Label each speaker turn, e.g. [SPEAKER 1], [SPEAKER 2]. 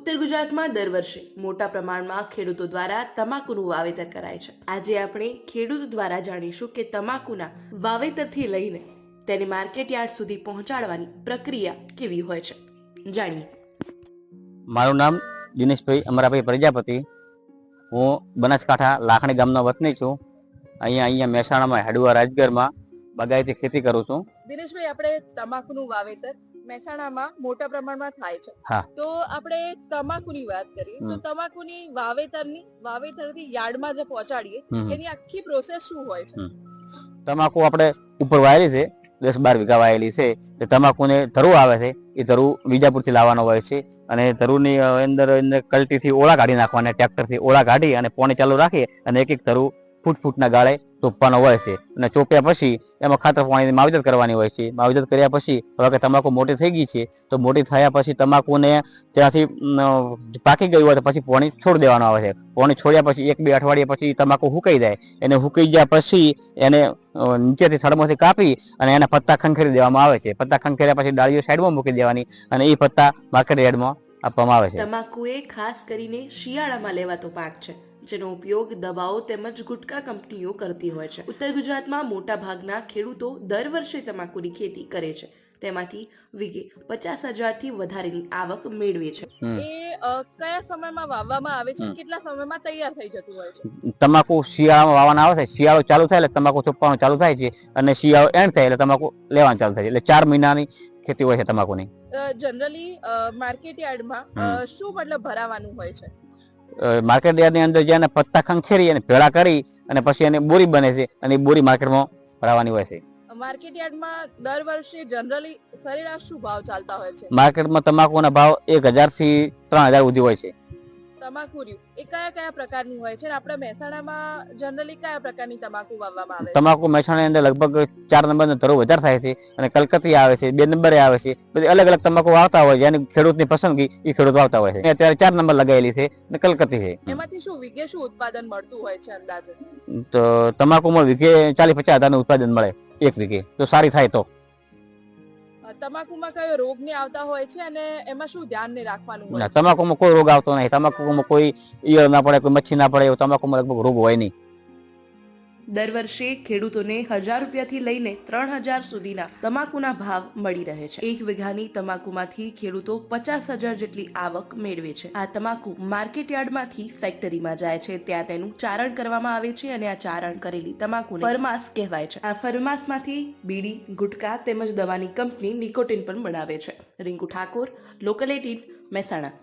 [SPEAKER 1] ઉત્તર ગુજરાતમાં દર વર્ષે મોટા પ્રમાણમાં ખેડૂતો દ્વારા તમાકુનું વાવેતર કરાય છે। આજે આપણે ખેડૂત દ્વારા જાણીશું કે તમાકુના વાવેતરથી લઈને તેને માર્કેટ યાર્ડ સુધી પહોંચાડવાની પ્રક્રિયા કેવી હોય છે। જાણીએ।
[SPEAKER 2] મારું નામ દિનેશભાઈ અમરાભાઈ પ્રજાપતિ। હું બનાસકાંઠા લાખણી ગામનો વતની છું। અહીંયા મહેસાણામાં હેડવા રાજગરમાં બાગાયતી ખેતી કરું છું।
[SPEAKER 3] દિનેશભાઈ, આપણે તમાકુનું વાવેતર મહેસાણામાં મોટા પ્રમાણમાં થાય છે,
[SPEAKER 2] હા।
[SPEAKER 3] તો આપણે તમાકુની વાત કરીએ તો તમાકુની વાવેતરથી યાર્ડમાં જે પહોંચાડીએ એની આખી પ્રોસેસ શું હોય છે?
[SPEAKER 2] તમાકુ આપણે ઉપર વાયેલી છે, 10-12 વીઘા વાયેલી છે। તમાકુને ધરું આવે છે, એ ધરું વિજાપુરથી લાવવાનો હોય છે અને ધરુની અંદર કલ્ટીથી ઓળા કાઢી નાખવાના, ટ્રેક્ટરથી ઓળા કાઢી અને પોણી ચાલુ રાખી અને એક ધરું ફૂટના ગાળે ચોપવાનો હોય છે અને ચોપ્યા પછી એમાં ખાતર પાણીની માવજત કરવાની હોય છે। માવજત કર્યા પછી હવે કે તમાકુ મોટી થઈ ગઈ છે તો મોટી થયા પછી તમાકુને ત્યાંથી પાકી ગયું હોય તો પછી પોણી છોડી દેવાનો આવે છે। પોણી છોડ્યા પછી 1-2 અઠવાડિયા પછી તમાકુ સુકાઈ જાય। એને સુકાઈ ગયા પછી એને નીચેથી થડમાંથી કાપી અને એના પત્તા ખંખેરી દેવામાં આવે છે। પત્તા ખંખેર્યા પછી ડાળીઓ સાઈડમાં મૂકી દેવાની અને એ પત્તા માર્કેટ યાર્ડમાં આપવામાં આવે છે।
[SPEAKER 1] તમાકુ એ ખાસ કરીને શિયાળામાં લેવાતો પાક છે, જેનો ઉપયોગ દવાઓ તેમજ ગુટકા કંપનીઓ કરતી હોય છે। ઉત્તર ગુજરાતમાં મોટા ભાગના ખેડૂતો દર વર્ષે તમાકુની ખેતી કરે છે, તેમાંથી વીઘે 50,000 થી વધારેની આવક મેળવે છે।
[SPEAKER 3] એ કયા સમયમાં વાવવામાં આવે છે, કેટલા સમયમાં તૈયાર થઈ જતું હોય છે?
[SPEAKER 2] તમાકુ શિયાળામાં વાવવાના આવે છે। શિયાળો ચાલુ થાય એટલે તમાકુ ચોપવાનું ચાલુ થાય છે અને શિયાળો એન્ડ થાય એટલે તમાકુ લેવાનું ચાલુ થાય છે। એટલે 4 મહિનાની ખેતી હોય છે તમાકુની।
[SPEAKER 3] જનરલી માર્કેટ યાર્ડમાં શું મતલબ ભરાવાનું હોય છે?
[SPEAKER 2] માર્કેટ યાર્ડની અંદર જેને પત્તા ખંખેરી અને ભેળા કરી અને પછી એની બોરી બને છે અને એ બોરી માર્કેટમાં ભરાવાની હોય છે।
[SPEAKER 3] માર્કેટ યાર્ડમાં દર વર્ષે જનરલી સરેરાશ શું ભાવ ચાલતા હોય છે?
[SPEAKER 2] માર્કેટમાં તમાકુના ભાવ 1,000 થી 3,000 સુધી હોય છે।
[SPEAKER 3] તમાકુ એ કયા પ્રકારની હોય છે? આપણે મહેસાણામાં જનરલી કયા પ્રકારની તમાકુ વાવવામાં આવે છે?
[SPEAKER 2] તમાકુ મહેસાણાની અંદર લગભગ 4 નંબરનો ધરો વધારે થાય છે અને કલકત્તી આવે છે, 2 નંબરે આવે છે, બધી અલગ અલગ તમાકુ વાવતા હોય છે અને ખેડૂતની પસંદગી એ ખેડૂત વાવતા હોય છે। અત્યારે 4 નંબર લગાવેલી છે અને કલકત્તી છે।
[SPEAKER 3] એમાંથી શું વીઘે શું ઉત્પાદન મળતું હોય છે અંદાજે?
[SPEAKER 2] તો તમાકુમાં વીઘે 40-50 હજારનું ઉત્પાદન મળે એક વીઘે, તો સારી થાય તો।
[SPEAKER 3] તમાકુમાં કયો રોગ ને આવતા હોય છે અને એમાં શું ધ્યાન ને રાખવાનું હોય?
[SPEAKER 2] તમાકુમાં કોઈ રોગ આવતો નહીં। તમાકુમાં કોઈ ઈયળ ના પડે, કોઈ મચ્છી ના પડે, એવું તમાકુમાં લગભગ રોગ હોય નહીં।
[SPEAKER 1] દર વર્ષે ખેડૂતોને 1,000 રૂપિયાથી લઈને 3,000 સુધીના તમાકુના ભાવ મળી રહે છે। 1 વીઘાની તમાકુમાંથી ખેડૂતો 50,000 જેટલી આવક મેળવે છે। આ તમાકુ માર્કેટ યાર્ડમાંથી ફેક્ટરીમાં જાય છે, ત્યાં તેનું ચારણ કરવામાં આવે છે અને આ ચારણ કરેલી તમાકુને ફરમાસ કહેવાય છે। આ ફરમાસમાંથી બીડી, ગુટકા તેમજ દવાની કંપની નિકોટિન પણ બનાવે છે। રિંકુ ઠાકોર, લોકલ 18, મહેસાણા।